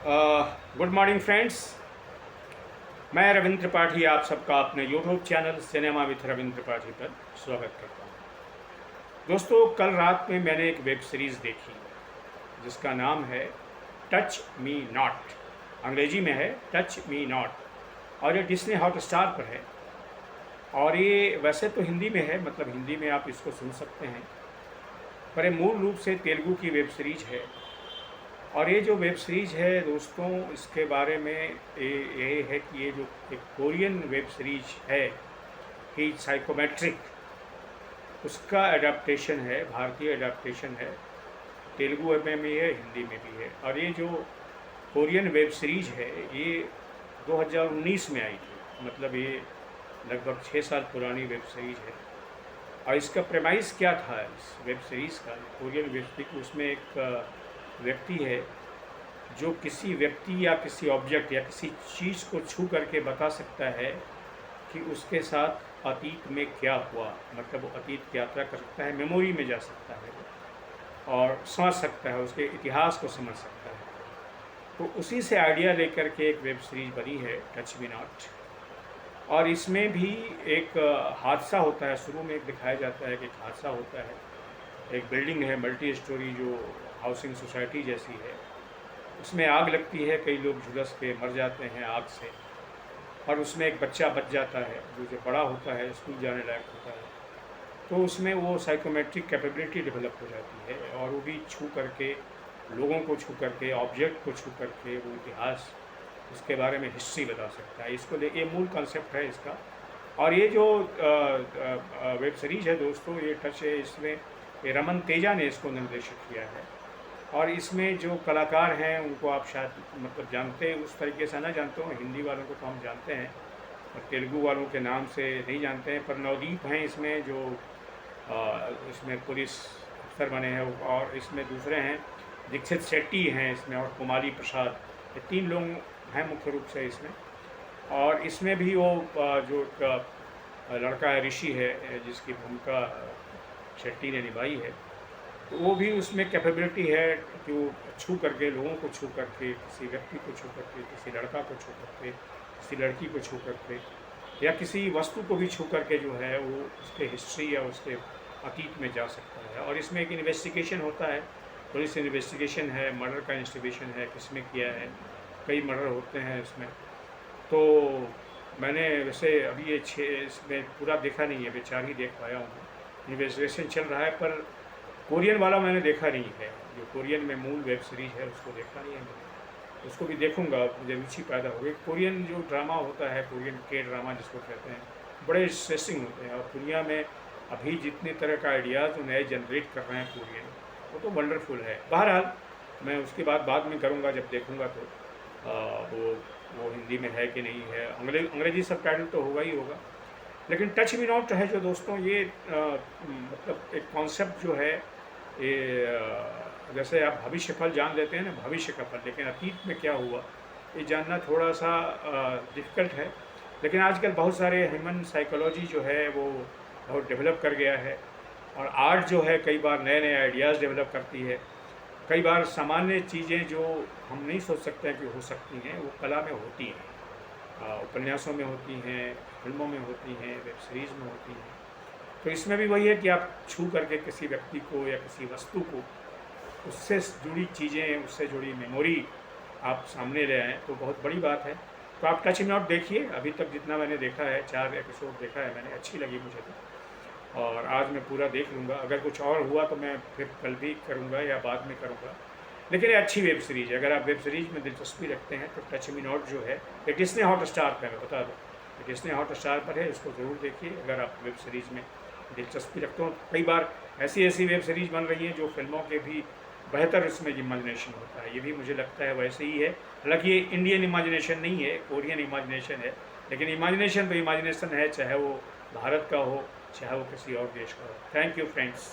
Good morning friends. मैं रविंद्र त्रिपाठी आप सबका अपने YouTube channel cinema with Ravindra Tripathi पर स्वागत करता हूँ। दोस्तों, कल रात में मैंने एक वेब सीरीज़ देखी जिसका नाम है टच मी नॉट। अंग्रेजी में है टच मी नॉट और ये डिस्नी हॉटस्टार पर है। और ये वैसे तो हिंदी में है, मतलब हिंदी में आप इसको सुन सकते हैं, पर ये मूल रूप से तेलुगु की वेब सीरीज है। और ये जो वेब सीरीज़ है दोस्तों, इसके बारे में ये है कि ये जो एक कोरियन वेब सीरीज है कि साइकोमेट्रिक, उसका एडाप्टेशन है, भारतीय एडाप्टेशन है। तेलुगु में भी है, हिंदी में भी है। और ये जो कोरियन वेब सीरीज है ये 2019 में आई थी, मतलब ये लगभग 6 साल पुरानी वेब सीरीज है। और इसका प्रेमाइस क्या था इस वेब सीरीज़ का, कोरियन वेब सीरीज, उसमें एक व्यक्ति है जो किसी व्यक्ति या किसी ऑब्जेक्ट या किसी चीज़ को छू करके बता सकता है कि उसके साथ अतीत में क्या हुआ। मतलब वो अतीत की यात्रा कर सकता है, मेमोरी में जा सकता है और समझ सकता है, उसके इतिहास को समझ सकता है। तो उसी से आइडिया लेकर के एक वेब सीरीज़ बनी है टच मी नॉट। और इसमें भी एक हादसा होता है, शुरू में एक दिखाया जाता है कि एक हादसा होता है। एक बिल्डिंग है मल्टी स्टोरी जो हाउसिंग सोसाइटी जैसी है, उसमें आग लगती है, कई लोग झुलस के मर जाते हैं आग से। और उसमें एक बच्चा बच जाता है जो बड़ा होता है, स्कूल जाने लायक होता है। तो उसमें वो साइकोमेट्रिक कैपेबिलिटी डेवलप हो जाती है और वो भी छू करके, लोगों को छू करके, ऑब्जेक्ट को छू करके वो इतिहास, उसके बारे में हिस्ट्री बता सकता है। इसको ये मूल कॉन्सेप्ट है इसका। और ये जो वेब सीरीज है दोस्तों, ये टच है, इसमें ये रमन तेजा ने इसको निर्देशित किया है। और इसमें जो कलाकार हैं उनको आप शायद मतलब जानते हैं, उस तरीके से ना जानते हो। हिंदी वालों को तो हम जानते हैं और तेलुगु वालों के नाम से नहीं जानते हैं। पर नवदीप हैं इसमें, जो इसमें पुलिस अफसर बने हैं। और इसमें दूसरे हैं, दीक्षित शेट्टी हैं इसमें, और कुमारी प्रसाद, ये 3 लोग हैं मुख्य रूप से इसमें। और इसमें भी वो जो लड़का है, ऋषि है, जिसकी भूमिका शेट्टी ने निभाई है, तो वो भी उसमें कैपेबिलिटी है कि वो छू करके, लोगों को छू करके, किसी व्यक्ति को छू करके, किसी लड़का को छू करके, किसी लड़की को छू करके, या किसी वस्तु को भी छू करके जो है वो उसके हिस्ट्री या उसके अतीत में जा सकता है। और इसमें एक इन्वेस्टिगेशन होता है, पुलिस इन्वेस्टिगेशन है, मर्डर का इन्वेस्टिगेशन है, किसने किया है, कई मर्डर होते हैं इसमें। तो मैंने वैसे अभी ये 6 इसमें पूरा देखा नहीं है, अभी 4 ही देख पाया हूँ। इन्वेस्टिगेशन चल रहा है, पर कोरियन वाला मैंने देखा नहीं है। जो कोरियन में मूल वेब सीरीज़ है उसको देखा नहीं है मैंने, उसको भी देखूंगा, मुझे रुचि पैदा होगी। कोरियन जो ड्रामा होता है, कोरियन के ड्रामा जिसको कहते हैं, बड़े स्ट्रेसिंग होते हैं। और दुनिया में अभी जितने तरह का आइडियाज़ जो नए जनरेट कर रहे हैं कोरियन, वो तो वंडरफुल है। बहरहाल मैं उसकी बात बाद में करूँगा जब देखूँगा। तो वो हिंदी में है कि नहीं है, अंग्रेजी सब टाइटल तो होगा ही होगा। लेकिन टच मी नॉट है जो दोस्तों, ये मतलब एक कॉन्सेप्ट जो है, ये जैसे आप भविष्य फल जान लेते हैं ना, भविष्य का फल, लेकिन अतीत में क्या हुआ ये जानना थोड़ा सा डिफ़िकल्ट है। लेकिन आजकल बहुत सारे ह्यूमन साइकोलॉजी जो है वो बहुत डेवलप कर गया है। और आर्ट जो है कई बार नए नए आइडियाज़ डेवलप करती है। कई बार सामान्य चीज़ें जो हम नहीं सोच सकते हैं कि हो सकती हैं, वो कला में होती हैं, उपन्यासों में होती हैं, फिल्मों में होती हैं, वेब सीरीज़ में होती हैं। तो इसमें भी वही है कि आप छू करके किसी व्यक्ति को या किसी वस्तु को, उससे जुड़ी चीज़ें, उससे जुड़ी मेमोरी आप सामने ले आएँ, तो बहुत बड़ी बात है। तो आप टच मी नॉट देखिए। अभी तक जितना मैंने देखा है, 4 एपिसोड देखा है मैंने, अच्छी लगी मुझे तो। और आज मैं पूरा देख लूँगा। अगर कुछ और हुआ तो मैं फिर कल भी करूँगा या बाद में करूँगा। लेकिन ये अच्छी वेब सीरीज़ है। अगर आप वेब सीरीज़ में दिलचस्पी रखते हैं तो टच मी नॉट जो है, ये डिस्नी हॉटस्टार पर है, मैं बता दूँ, डिस्नी हॉटस्टार पर है, इसको ज़रूर देखिए अगर आप वेब सीरीज़ में दिलचस्पी रखते हो। कई बार ऐसी ऐसी वेब सीरीज़ बन रही हैं जो फिल्मों के भी बेहतर इसमें इमेजिनेशन होता है। ये भी मुझे लगता है वैसे ही है। हालांकि ये इंडियन इमेजिनेशन नहीं है, कोरियन इमेजिनेशन है। लेकिन इमेजिनेशन तो इमेजिनेशन है, चाहे वो भारत का हो, चाहे वो किसी और देश का हो। Thank you friends.